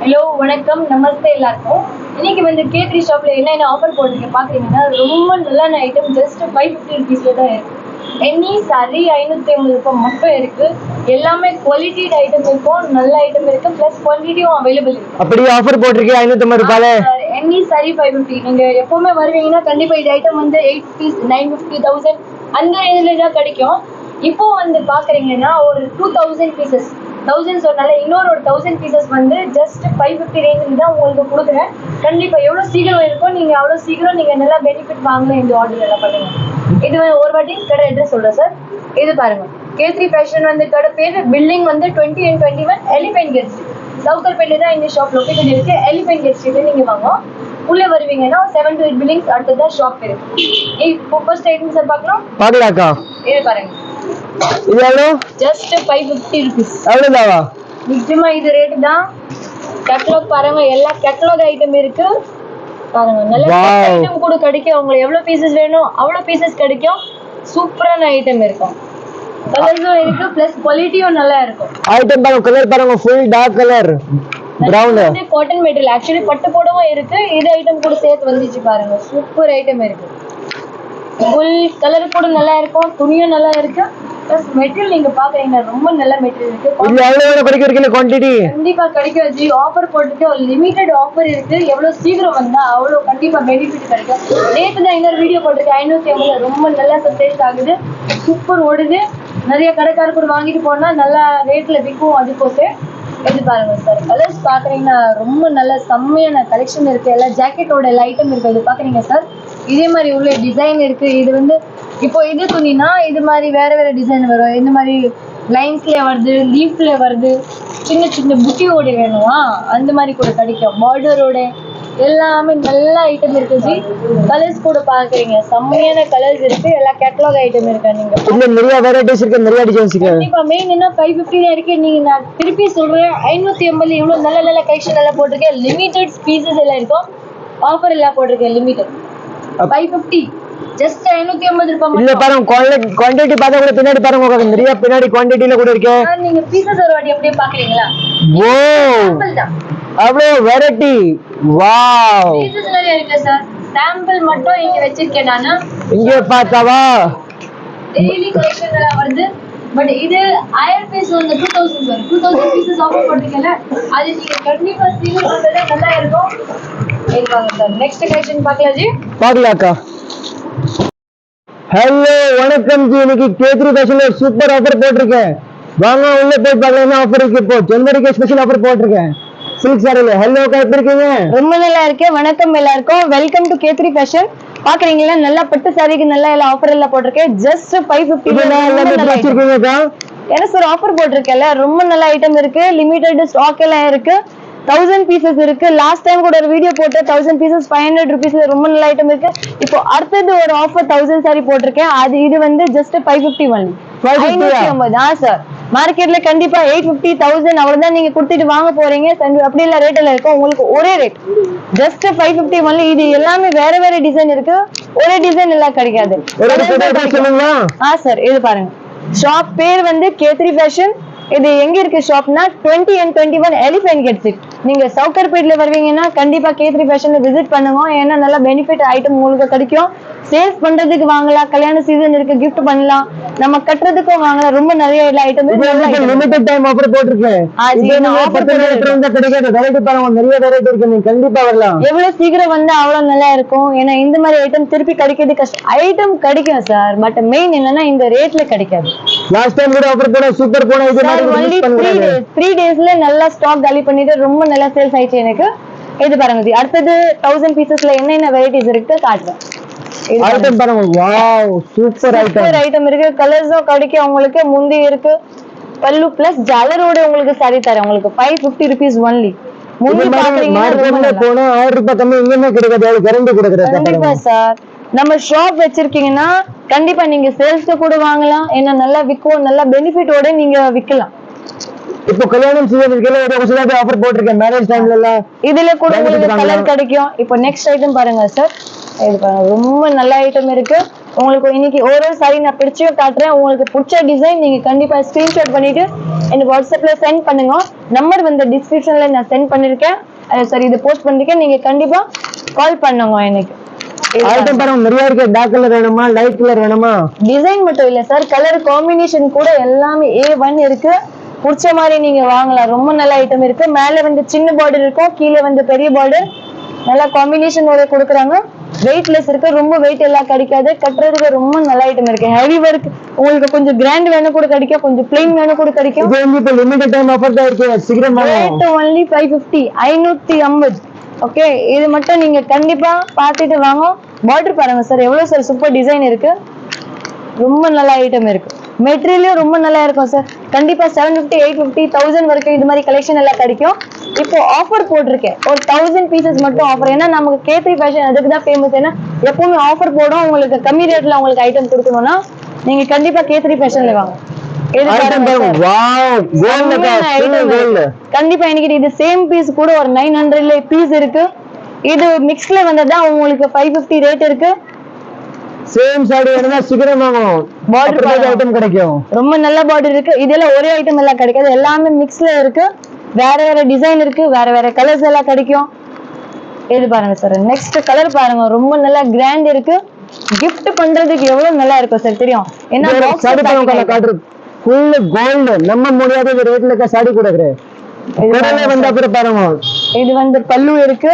Hello வணக்கம் நமஸ்தே எல்லாருக்கும். இன்னைக்கு வந்து K3 ஷாப்ல என்ன ஆஃபர் போட்டிருக்கேன் பாக்குறீங்கன்னா ரொம்ப நல்லான ஐட்டம். ஜஸ்ட் 550 ருபீஸ்ல தான் இருக்கு. எனி சாரி 550 ரூபாய் மட்டும் இருக்கு. எல்லாமே குவாலிட்டி ஐட்டம் இருக்கும், நல்ல ஐட்டம் இருக்கு, பிளஸ் குவான்டிட்டியும் அவைலபிள் இருக்கு. அப்படியே ஆஃபர் போட்டிருக்கேன் 550 ரூபாயில. Any sorry 550. நீங்க எப்பவுமே வருவீங்கன்னா கண்டிப்பா இந்த ஐட்டம் வந்து 850 950 1000 அந்த ரேஞ்சில தான் கிடைக்கும். இப்போ வந்து பாக்குறீங்கன்னா ஒரு 2000 பீசஸ் 1000 சொன்னால இன்னொரு ஒரு 1000 பீசஸ் வந்து ஜஸ்ட் 550 ரேஞ்சில் தான் உங்களுக்கு கொடுக்குறேன். கண்டிப்பா எவ்வளவு சீக்கிரம் இருக்கும் நீங்க அவ்வளவு சீக்கிரம் நீங்க நல்லா பெனிஃபிட் வாங்கலாம். இந்த ஆர்டர் எல்லாம் பண்ணுங்க. இது ஒரு வாட்டி கடை அட்ரஸ் சொல்றேன் சார். இது பாருங்க, K3 ஃபேஷன் வந்து கடை பேரு. பில்டிங் வந்து 20 and 21 எலிஃபென்ட் கேட் ஸ்ட்ரீட், சவுக்கர்பேட்ல தான் இந்த ஷாப் லொகேட்டட் இருக்கு. எலிஃபென்ட் கேட் ஸ்ட்ரீட்ல நீங்க வாங்க. உள்ள வருவீங்கன்னா 7 to 8 பில்டிங்ஸ் அடுத்ததான் ஷாப் இருக்கு. இப்போ ஃபர்ஸ்ட் ஐட்டம் சார் பார்க்கலாம். பாக்கலாக்கா. இது பாருங்க, இது எவ்வளவு? Just 550 rupees. அவ்வளவுதாவா? நிச்சயமா இது ரேட் தான். கேட்டலாக் பாருங்க, எல்லா கேட்டலாக் ஐட்டம் இருக்கு பாருங்க. நல்ல ஐட்டம் கூட கிடைக்கும். உங்களுக்கு எவ்வளவு பீசஸ் வேணும் அவ்வளவு பீசஸ் கிடைக்கும். சூப்பரான ஐட்டம் இருக்கும், கலர்ஸும் இருக்கு, பிளஸ் குவாலிட்டியும் நல்லா இருக்கும். ஐட்டம் பாருங்க, கலர் பாருங்க, ஃபுல் டார்க் கலர் பிரவுன். இது காட்டன் மெட்டீரியல், ஆக்சுவலி பட்டு போடவும் இருக்கு. இது ஐட்டம் கூட சேர்த்து வந்துச்சு பாருங்க. சூப்பர் ஐட்டம் இருக்கு. ஃபுல் கலர் கூட நல்லா இருக்கும், துணியும் நல்லா இருக்கு, பிளஸ் மெட்டீரியல் நீங்க பாக்குறீங்க ரொம்ப நல்ல மெட்டீரியல் இருக்கு. இது எவ்வளவு கிடைக்கும் இருக்கீங்க குவாண்டிட்டி? கண்டிப்பா கிடைக்கும் ஜி. ஆஃபர் போட்டுட்டு ஒரு லிமிடெட் ஆஃபர் இருக்கு. எவ்வளவு சீக்கிரம் வந்தா அவ்வளவு கண்டிப்பா பெனிஃபிட் கிடைக்கும். நேற்று தான் இன்னொரு வீடியோ போட்டிருக்கேன் 550 ரொம்ப நல்லா சேல்ஸ் ஆகுது, சூப்பர் ஓடுது. நிறைய கடைக்காரர் கூட வாங்கிட்டு போனா நல்லா ரேட்ல விற்கும். அது போட்டு இது பாருங்க சார், கலர்ஸ் பாக்குறீங்கன்னா ரொம்ப நல்ல செம்மையான கலெக்ஷன் இருக்கு. எல்லா ஜாக்கெட்டோட எல்லா ஐட்டம் இருக்கு. இது பாக்குறீங்க சார், இதே மாதிரி உள்ள டிசைன் இருக்கு. இது வந்து இப்போ இது துணினா இது மாதிரி வேற வேற டிசைன் வரும். இந்த மாதிரி லைன்ஸ்ல வருது, லீஃப்ல வருது, சின்ன சின்ன புட்டியோட வேணுமா அந்த மாதிரி கூட கிடைக்கும். பார்டரோட எல்லாமே நல்ல ஐட்டம் இருக்கு ஜி. கலர்ஸ் கூட பாக்குறீங்க, செம்மையான கலர்ஸ் இருக்கு. எல்லா கேட்டலாக் ஐட்டம் இருக்கு. நீங்க இதுல நிறைய வெரைட்டிஸ் இருக்கு, நிறைய டிசைன்ஸ் இருக்கு. கண்டிப்பா மெயின் என்ன 550 இருக்கு. நீங்க நான் திருப்பி சொல்றேன் 550 இவ்வளவு நல்ல நல்ல கலெக்ஷன் எல்லாம் போட்டிருக்கேன். லிமிடெட் பீசஸ் எல்லாம் இருக்கும். ஆஃபர் எல்லாம் போட்டிருக்கேன் லிமிடெட் 550 ஜஸ்ட் 550 ரூபாய். இல்ல பாருங்க, குவாண்டிட்டி பார்த்தா கூட பின்னாடி பாருங்க, உங்களுக்கு நிறைய பின்னாடி குவாண்டிட்டில கூட இருக்கு. நீங்க பீசஸ் ஒரு வாட்டி அப்படியே பாக்குறீங்களா? ஓ அவ்வளவு வெரைட்டி. வாவ், பீசஸ் நிறைய இருக்கு சார். சாம்பிள் மட்டும் இங்க வச்சிருக்கேன் நானு. இங்க பார்த்தாவா டெய்லி கலெக்ஷன் எல்லாம் வருது. பட் இது 1000 பீஸ் வந்து 2000 சார். 2000 பீசஸ் ஆஃபர் பண்ணிருக்கேன்ல, அது நீங்க கண்டிப்பா சீக்கிரம் பண்றது நல்லா இருக்கும். இருக்காங்க சார். நெக்ஸ்ட் கலெக்ஷன் பார்க்கலாம் ஜி. பார்க்கலாக்கா. ஹலோ வணக்கம் ஜி. இன்னைக்கு K3 ஃபேஷன்ல சூப்பர் ஆஃபர் போட்டிருக்கேன். வாங்க உள்ள போய் பார்க்கலாம். ஆஃபர் இருக்கு. இப்போ ஜனவரிக்கு ஸ்பெஷல் ஆஃபர் போட்டிருக்கேன் சில்க் சாரில. ஹலோ அக்கா, எப்படி இருக்கீங்க? ரொம்ப நல்லா இருக்கேன். வணக்கம் எல்லாருக்கும். Welcome to K3 fashion. பாக்குறீங்களா, நல்லா பட்டு சாரிக்கு நல்ல எல்லா ஆஃபர் எல்லாம் போட்டிருக்கேன். ஜஸ்ட் 550 ஏன்னா சார் ஆஃபர் போட்டிருக்கேன்ல, ரொம்ப நல்ல ஐட்டம் இருக்கு. லிமிடெட் ஸ்டாக் எல்லாம் இருக்கு. 1000 பீசஸ் இருக்கு. லாஸ்ட் டைம் கூட ஒரு வீடியோ போட்டு 1000 பீசஸ் 500 ருபீஸ்ல ரொம்ப நல்ல ஐட்டம் இருக்கு. இப்போ அடுத்தது ஒரு ஆஃபர் 1000 சாரி போட்டிருக்கேன். அது இது வந்து ஜஸ்ட் 550 ஒன்லி. 550 சார். மார்க்கெட்ல கண்டிப்பா 850 1000 அவ்வளவுதான் நீங்க கொடுத்துட்டு வாங்க போறீங்க. அப்படி இல்ல ரேட் எல்லாம் இருக்கும். உங்களுக்கு ஒரே ரேட் ஜஸ்ட் 550 ஒன்லி. இது எல்லாமே வேற வேற டிசைன் இருக்கு, ஒரே டிசைன் எல்லாம் கிடைக்காது. சார் இது பாருங்க, ஷாப் பேர் வந்து K3 ஃபேஷன். இது எங்க இருக்கு ஷாப்னா 20 and 21 எலிஃபென்ட் கேட் ஸ்ட்ரீட். நீங்க சவுக்கர்பேட்ல வருவீங்கன்னா கண்டிப்பா K3 ஃபேஷன்ல விசிட் பண்ணுங்க. ஏன்னா நல்ல பெனிஃபிட் ஐட்டம் உங்களுக்கு கிடைக்கும். சேல்ஸ் பண்றதுக்கு வாங்கலாம், கல்யாண சீசன் இருக்கு கிஃப்ட் பண்ணலாம், நம்ம கட்டுறதுக்கும் வாங்கலாம். ரொம்ப நிறைய ஐட்டம் லிமிடெட் டைம் ஆஃபர் போட்டுருக்கேன். நிறைய வெரைட்டி இருக்கு, நீங்க கண்டிப்பா வரலாம். எவ்வளவு சீக்கிரம் வந்து அவ்வளவு நல்லா இருக்கும். ஏன்னா இந்த மாதிரி ஐட்டம் திருப்பி கிடைக்கிறது கஷ்டம். ஐட்டம் கிடைக்கும் சார், பட் மெயின் என்னன்னா இந்த ரேட்ல கிடைக்காது. லாஸ்ட் டைம் கூட ஆஃபர் போட சூப்பர் போன இது only 3 daysல நல்லா ஸ்டாக் காலி பண்ணிட்டு ரொம்ப நல்லா சேல்ஸ் ஆயிடுச்சு எனக்கு. இது பாருங்க, அடுத்தது 1000 பீசஸ்ல என்னென்ன வெரைட்டிஸ் இருக்கு காட்டுறேன். ஐட்டம் பாருங்க. வாவ், சூப்பர் ஐட்டம் இருக்கு. கலர்ஸும் கிடைக்கும் உங்களுக்கு. முந்தி இருக்கு, பல்லு பிளஸ் ஜாலரோட உங்களுக்கு சாரி தரேன். உங்களுக்கு 550 ருபீஸ் ஒன்லி. முந்தி மார்க்கெட்ல போனா 1000 ரூபாய் கம்மி எங்கேயுமே கிடைக்காது. கேரண்டி கொடுக்குறேன். கண்டிப்பா சார். நம்ம ஷாப் வச்சிருக்கீங்கன்னா கண்டிப்பா நீங்க சேல்ஸ்க்கு கூட வாங்கலாம். ஏன்னா நல்லா விற்கும், நல்ல பெனிஃபிட்டோட நீங்க விற்கலாம். இப்போ கல்யாணம் சீசன் இருக்குல, ஒரு சில ஆஃபர் போட்டுருக்கேன் மேரேஜ் டைம்ல எல்லாம். இதுல கூட உங்களுக்கு கலர் கிடைக்கும். இப்போ நெக்ஸ்ட் ஐட்டம் பாருங்க சார். இது பாருங்க, ரொம்ப நல்ல ஐட்டம் இருக்கு. உங்களுக்கு இன்னைக்கு ஒரு சாரி நான் பிடிச்சும் காட்டுறேன். உங்களுக்கு பிடிச்ச டிசைன் நீங்க கண்டிப்பா ஸ்கிரீன்ஷாட் பண்ணிட்டு எனக்கு வாட்ஸ்அப்ல சென்ட் பண்ணுங்க. நம்பர் வந்து டிஸ்கிரிப்ஷன்ல நான் சென்ட் பண்ணிருக்கேன். சரி இது போஸ்ட் பண்ணிருக்கேன். நீங்க கண்டிப்பா கால் பண்ணுங்க எனக்கு. ஐட்டம் பாருங்க நிறைய இருக்கு. டார்க் கலர் வேணுமா லைட் கலர் வேணுமா? டிசைன் மட்டும் இல்ல சார், கலர் காம்பினேஷன் கூட எல்லாமே A1 இருக்கு. பிடிச்ச மாதிரி நீங்க வாங்கலாம். ரொம்ப நல்ல ஐட்டம் இருக்கு. மேல வந்து சின்ன பார்டர் இருக்கும், கீழே வந்து பெரிய பார்டர். நல்லா காம்பினேஷனோட கொடுக்குறாங்க. வெயிட்லெஸ் இருக்கு, ரொம்ப வெயிட் எல்லாம் கிடைக்காது. கட்டுறதுக்கு ரொம்ப நல்ல ஐட்டம் இருக்கு. ஹெவி ஒர்க் உங்களுக்கு கொஞ்சம் கிராண்ட் வேணும் கூட கிடைக்கும், கொஞ்சம் பிளெயின் வேணும் கூட கிடைக்கும். இது வந்து இப்போ லிமிட்டட் டைம் ஆஃபர் தான் இருக்கு. சீக்கிரம் வாங்க. Rate only 550 550. ஓகே, இது மட்டும் நீங்க கண்டிப்பா பார்த்துட்டு வாங்க. பார்டர் பாருங்க சார், எவ்வளவு சார் சூப்பர் டிசைன் இருக்கு. ரொம்ப நல்ல ஐட்டம் இருக்கு. மெட்டீரியலும் ரொம்ப நல்லா இருக்கும் சார். கண்டிப்பா 750 850 1000 வரைக்கும் இது மாதிரி கலெக்ஷன் எல்லாம் கிடைக்கும். இப்போ ஆஃபர் போட்டிருக்கேன், ஒரு 1000 பீசஸ் மட்டும் ஆஃபர். ஏன்னா நமக்கு K3 ஃபேஷன் அதுக்கு தான் ஃபேமஸ். ஏன்னா எப்பவுமே ஆஃபர் போடும். உங்களுக்கு கம்மி ரேட்ல உங்களுக்கு ஐட்டம் கொடுக்கணும்னா நீங்க கண்டிப்பா K3 ஃபேஷன்ல வாங்க. கண்டிப்பா இன்னைக்கு இது சேம் பீஸ் கூட ஒரு 900 பீஸ் இருக்கு. இது மிக்ஸ்ல வந்ததா உங்களுக்கு 550 ரேட் இருக்கு. சேம் சாரி வேணும்னா சீக்கிரம் வாங்கும். பார்டர் ஐட்டம் கிடைக்கும். ரொம்ப நல்ல பார்டர் இருக்கு. இதெல்லாம் ஒரே ஐட்டம் எல்லாம் கிடைக்காது, எல்லாமே மிக்ஸ்ல இருக்கு. வேற வேற டிசைன் இருக்கு, வேற வேற கலர்ஸ் எல்லாம் கிடைக்கும். இது பாருங்க சார், நெக்ஸ்ட் கலர் பாருங்க, ரொம்ப நல்லா கிராண்ட் இருக்கு. gift பண்றதுக்கு எவ்வளவு நல்லா இருக்கும் சார் தெரியும். ஏன்னா சாரி பாருங்க, காட்ரு ஃபுல் கோல்ட். நம்ம முடியாத ரேட்ல இருக்க சாரி கொடுக்குறேன். இதெல்லாம் வந்தா அப்புறம் பாருங்க. இது வந்து பல்லு இருக்கு,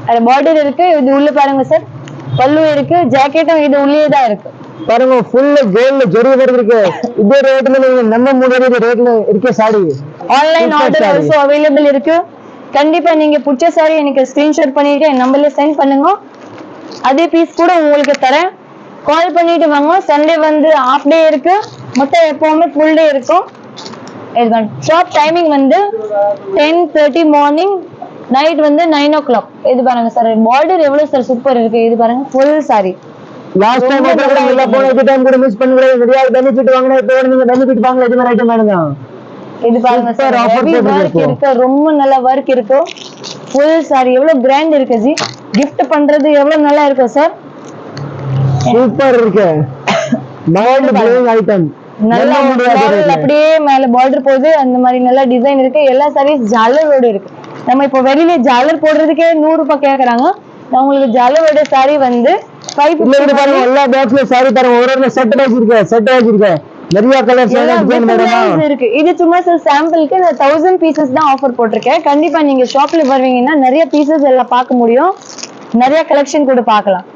அது பார்டர் இருக்கு. இது உள்ள பாருங்க சார், பல்லு இருக்கு. ஜாக்கெட்டும் இது உள்ளே தான் இருக்கு. பாருங்க ஃபுல் கோல்ட் ஜரி வர்க் இருக்கு. இதே ரேட்ல நீங்க நம்ம முடியாத ரேட்ல இருக்க sorry. Online order also available இருக்கு. கண்டிப்பா நீங்க பிடிச்ச சாரி எனக்கு ஸ்கிரீன்ஷாட் பண்ணிட்டு என் நம்பர்ல சென்ட் பண்ணுங்க. அதே பீஸ் கூட உங்களுக்கு தரேன். கால் பண்ணிட்டு வாங்க. சண்டே வந்து ஹாஃப் டே இருக்கு, மொத்தம் எப்பவுமே ஃபுல் டே இருக்கும். ஷாப் டைமிங் வந்து 10:30 மார்னிங், நைட் வந்து 9 o'clock. இது பாருங்க சார், பார்டர் எவ்வளவு சார் சூப்பர் இருக்கு. இது பாருங்க ஃபுல் சாரி. லாஸ்ட் டைம் எல்லாம் போன டைம் கூட மிஸ் பண்ணவே நிறைய பெனிஃபிட் வாங்குனா. இப்போ நீங்க பெனிஃபிட் வாங்கல, இது மாதிரி ஐட்டம் வேணுங்க. இது பாருங்க சார், ஹெவி வர்க் இருக்கு, ரொம்ப நல்ல வர்க் இருக்கு. ஃபுல் சாரி எவ்வளவு கிராண்ட் இருக்கு ஜி. gift பண்றது எவ்வளவு நல்லா இருக்கு சார். சூப்பர் இருக்கு. Mind blowing item. நல்லா அப்படியே மேல பார்டர் போகுது. அந்த மாதிரி நல்ல டிசைன் இருக்கு. எல்லா சாரீஸ் ஜாலரோட இருக்கு. நம்ம இப்போ வெளியில ஜாலர் போடுறதுக்கே 100 ரூபாய் கேக்குறாங்க. நான் உங்களுக்கு ஜாலரோட சாரி வந்து 550 பாருங்க. எல்லா பாக்ஸ்ல சாரி பாருங்க, ஒரு செட் வைஸ் இருக்கு. செட் வைஸ் இருக்கு, நிறைய கலர்ஸ் இருக்கு. இது சும்மா சார் சாம்பிளுக்கு 1000 பீசஸ் தான் ஆஃபர் போட்டிருக்கேன். கண்டிப்பா நீங்க ஷாப்ல வருவீங்கன்னா நிறைய பீசஸ் எல்லாம் பார்க்க முடியும், நிறைய கலெக்ஷன் கூட பார்க்கலாம்.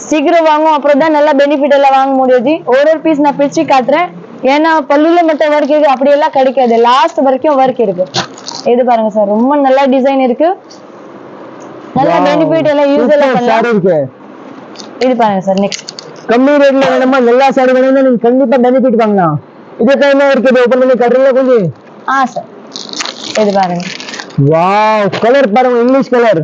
சீக்கிரம் வாங்கும், அப்புறம் தான் நல்லா பெனிஃபிட் எல்லாம் வாங்க முடியாது. ஒரு பீஸ் நான் பிரிச்சு காட்டுறேன். ஏன்னா பல்லுல மட்டும் ஒர்க் இருக்கு, அப்படி எல்லாம் கிடைக்காது. லாஸ்ட் வரைக்கும் ஒர்க் இருக்கு. இது பாருங்க சார், ரொம்ப நல்ல டிசைன் இருக்கு. நல்ல பெனிஃபிட் எல்லாம் யூஸ் எல்லாம் பண்ணலாம். இது பாருங்க சார், நெக்ஸ்ட் கம்மி ரேட்ல வேணுமா எல்லா சாரி வேணும்னா நீங்க கண்டிப்பா பெனிஃபிட் வாங்கலாம். இது டைம்ல இருக்குது. ஓபன் பண்ணி கட்டுறீங்க கொஞ்சம். சார் இது பாருங்க. வாவ், கலர் பாருங்க, இங்கிலீஷ் கலர்.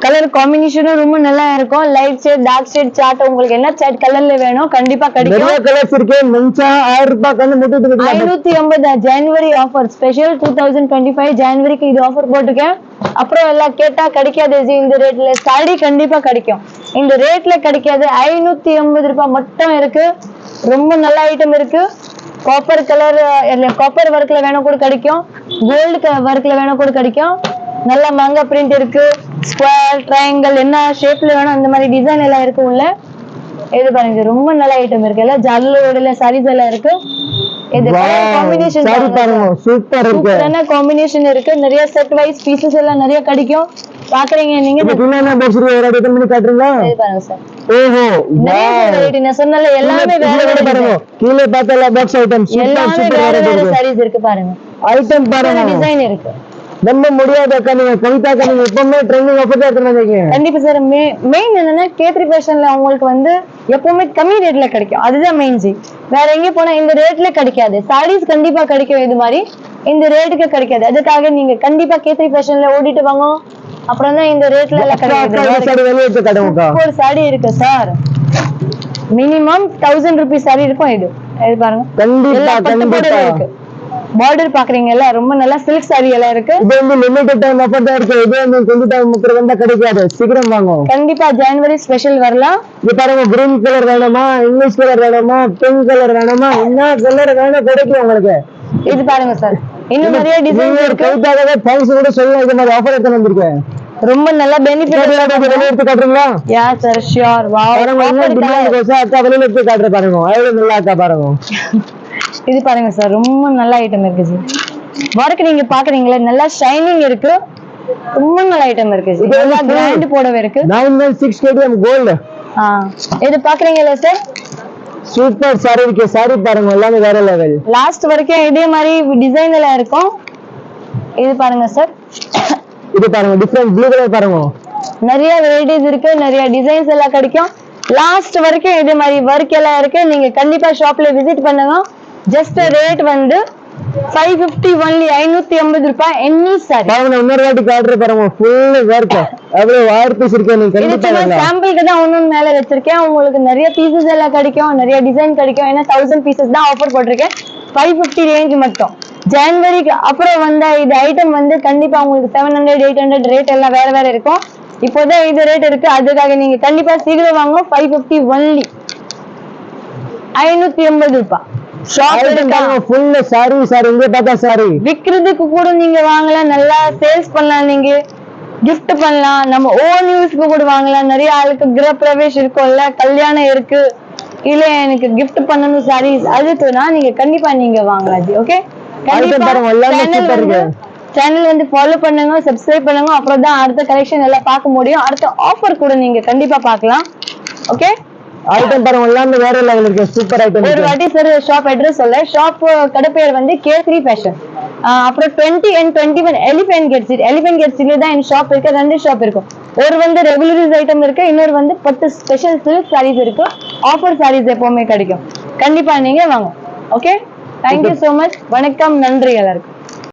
கலர் காம்பினேஷனும் ரொம்ப நல்லா இருக்கும். Light shade, dark shade chart, உங்களுக்கு என்ன சார்ட் கலர்ல வேணும் கண்டிப்பா கிடைக்கும். நிறைய கலர்ஸ் இருக்கு. மென்சா 1000 ரூபாய் கண்ணு முட்டிட்டு இருக்கு. 550 ஜனவரி ஆஃபர் ஸ்பெஷல் 2025 ஜனவரிக்கு இது ஆஃபர் போட்டுருக்கேன். அப்புறம் எல்லாம் கேட்டா கிடைக்காது இந்த ரேட்ல. சாரி கண்டிப்பா கிடைக்கும், இந்த ரேட்ல கிடைக்காது. 550 ரூபாய் மட்டும் இருக்கு. ரொம்ப நல்ல ஐட்டம் இருக்கு. காப்பர் கலர், காப்பர் ஒர்க்ல வேணும் கூட கிடைக்கும், கோல்டு ஒர்க்ல வேணும் கூட கிடைக்கும். நல்ல மங்க பிரிண்ட் இருக்கு. ஸ்கொயர், ட்ரையாங்கிள், என்ன ஷேப்ல வேணும் அந்த மாதிரி டிசைன் எல்லாம் இருக்கு உள்ள. இது பாருங்க, ரொம்ப நல்ல ஐட்டம் இருக்கு. எல்லாம் ஜல்லோட சாரீஸ் எல்லாம் இருக்கு. இது கலர் காம்பினேஷன் பாருங்க, சூப்பர் இருக்கு. என்ன காம்பினேஷன் இருக்கு. நிறைய செட் வைஸ் பீசஸ் எல்லாம் நிறைய கிடைக்கும். பாக்குறீங்க நீங்க. என்ன பேசுறீங்க, ஒரு அடி பண்ணி காட்டுறீங்களா? இது பாருங்க சார். ஓஹோ, நிறைய வெரைட்டி நான் சொன்னல எல்லாமே வேற வேற பாருங்க. கீழ பார்த்தல பாக்ஸ் ஐட்டம் எல்லாமே வேற வேற சாரீஸ் இருக்கு பாருங்க. ஐட்டம் பாருங்க, டிசைன் இருக்கு. நம்ம முடியாத கண்ணுங்க கவிதா கண்ணுங்க எப்பவுமே ட்ரெண்டிங் ஆஃபர் தான் எடுத்துட்டு கண்டிப்பா சார். மெயின் என்னன்னா K3 ஃபேஷன்ல உங்களுக்கு வந்து எப்பவுமே கம்மி ரேட்ல கிடைக்கும். அதுதான் மெயின் ஜி. வேற எங்க போனா இந்த ரேட்ல கிடைக்காது. சாரீஸ் கண்டிப்பா கிடைக்கும், இது மாதிரி இந்த ரேட்டுக்கு கிடைக்காது. அதுக்காக நீங்க கண்டிப்பா K3 ஃபேஷன்ல ஓடிட்டு வாங்க. அப்புறம் தான் இந்த ரேட்ல எல்லாம் கிடைக்கும். ஒரு சாரி இருக்கு சார், மினிமம் 1000 ரூபீஸ் சாரி இருக்கும். இது பாருங்க, கண்டிப்பா இருக்கு. பார்டர் பாக்குறீங்கல்ல ரொம்ப நல்லா சில்க் saree எல்லாம் இருக்கு. இது வந்து லிமிடெட் டைம் ஆஃபர் தான் இருக்கு. இது வந்து கொஞ்சம் டைம் முக்கிற வந்தா கிடைக்காது. சீக்கிரம் வாங்க. கண்டிப்பா ஜனவரி ஸ்பெஷல் வரலாம். இது பாருங்க கிரீன் கலர் வேணுமா, இங்கிலீஷ் கலர் வேணுமா, பிங்க் கலர் வேணுமா, என்ன கலர் வேணும் கிடைக்கும் உங்களுக்கு. இது பாருங்க சார் இன்னும் நிறைய டிசைன் இருக்கு. தேங்க்ஸ் கூட சொல்லலாம். இது மாதிரி ஆஃபர் எடுத்து வந்திருக்கேன். ரொம்ப நல்ல பெனிஃபிட் எடுத்து காட்டுறீங்களா? யா சார் ஷியோர். வாவ் அக்கா வெளியில எடுத்து காட்டுற பாருங்க எவ்வளவு நல்லா இருக்கா பாருங்க. இது பாருங்க சார் ரொம்ப நல்ல ஐட்டம் இருக்கு ஜி. ஒர்க் நீங்க பாக்குறீங்களா நல்லா ஷைனிங் இருக்கு. ரொம்ப நல்ல ஐட்டம் இருக்கு ஜி. நல்லா கிராண்ட் போடவே இருக்கு. 916 kg கோல்ட். இது பாக்குறீங்களா சார்? சூப்பர் சாரி இருக்கு. சாரி பாருங்க எல்லாமே வேற லெவல். லாஸ்ட் வரைக்கும் இதே மாதிரி டிசைன் எல்லாம் இருக்கும். இது பாருங்க சார். இது பாருங்க டிஃபரண்ட் ப்ளூ கலர் பாருங்க. நிறைய வெரைட்டிஸ் இருக்கு. நிறைய டிசைன்ஸ் எல்லாம் கிடைக்கும். லாஸ்ட் வரைக்கும் இதே மாதிரி ஒர்க் எல்லாம் இருக்கு. நீங்க கண்டிப்பா ஷாப்ல விசிட் பண்ணுங்க. ஜஸ்ட் ரேட் வந்து 550 only 580 ரூபாய் any saree. பாருங்க இன்னொரு வாட்டி காட்டுற பாருங்க ஃபுல் வர்க். அவ்வளவு 1000 பீஸ் இருக்கு. நீங்க கண்டிப்பா இது சாம்பிளுக்கு தான் ஒண்ணும் மேல வச்சிருக்கேன். உங்களுக்கு நிறைய பீசஸ் எல்லாம் கிடைக்கும். நிறைய டிசைன் கிடைக்கும். ஏன்னா 1000 பீசஸ் தான் ஆஃபர் போட்டிருக்கேன். 550 ரேஞ்ச் மட்டும். ஜனவரிக்கு அப்புறம் வந்த இது ஐட்டம் வந்து கண்டிப்பா உங்களுக்கு 700 800 ரேட் எல்லாம் வேற வேற இருக்கும். இப்போதான் இது ரேட் இருக்கு. அதுக்காக நீங்க கண்டிப்பா சீக்கிரம் வாங்க. 550 only 580 ரூபாய். ஃபுல் சாரி சாரி இங்க பார்த்தா சாரி விக்கிறதுக்கு கூட நீங்க வாங்கலாம். நல்லா சேல்ஸ் பண்ணலாம். நீங்க gift பண்ணலாம். நம்ம ஓன் யூஸ்க்கு கூட வாங்கலாம். நிறைய ஆளுக்கு கிரக பிரவேஷ் இருக்கும்ல, கல்யாணம் இருக்கு, இல்ல எனக்கு gift பண்ணணும் சாரீஸ் அதுக்குன்னா நீங்க கண்டிப்பா நீங்க வாங்கலாம். ஓகே சேனல் வந்து ஃபாலோ பண்ணுங்க, சப்ஸ்கிரைப் பண்ணுங்க. அப்புறம் தான் அடுத்த கலெக்ஷன் எல்லாம் பார்க்க முடியும். அடுத்த ஆஃபர் கூட நீங்க கண்டிப்பா பார்க்கலாம். ஓகே ஐட்டம் பாருங்க எல்லாமே வேற லெவல் இருக்கு. Super item. ஒரு வாட்டி சார் ஷாப் அட்ரஸ் சொல்ல. ஷாப் கடை பேர் வந்து K3 ஃபேஷன். அப்புறம் 20 and 21 elephant gate street. Elephant gate ஸ்ட்ரீட்ல தான் இந்த ஷாப் இருக்கு. 2 ஷாப் இருக்கும். ஒரு வந்து ரெகுலர் ஐட்டம் இருக்கு. இன்னொரு வந்து 10 ஸ்பெஷல் சில்க் சாரீஸ் இருக்கு. ஆஃபர் சாரீஸ் எப்பவுமே கிடைக்கும். கண்டிப்பா நீங்க வாங்க. Okay thank you so much. வணக்கம். நன்றி எல்லாருக்கும்.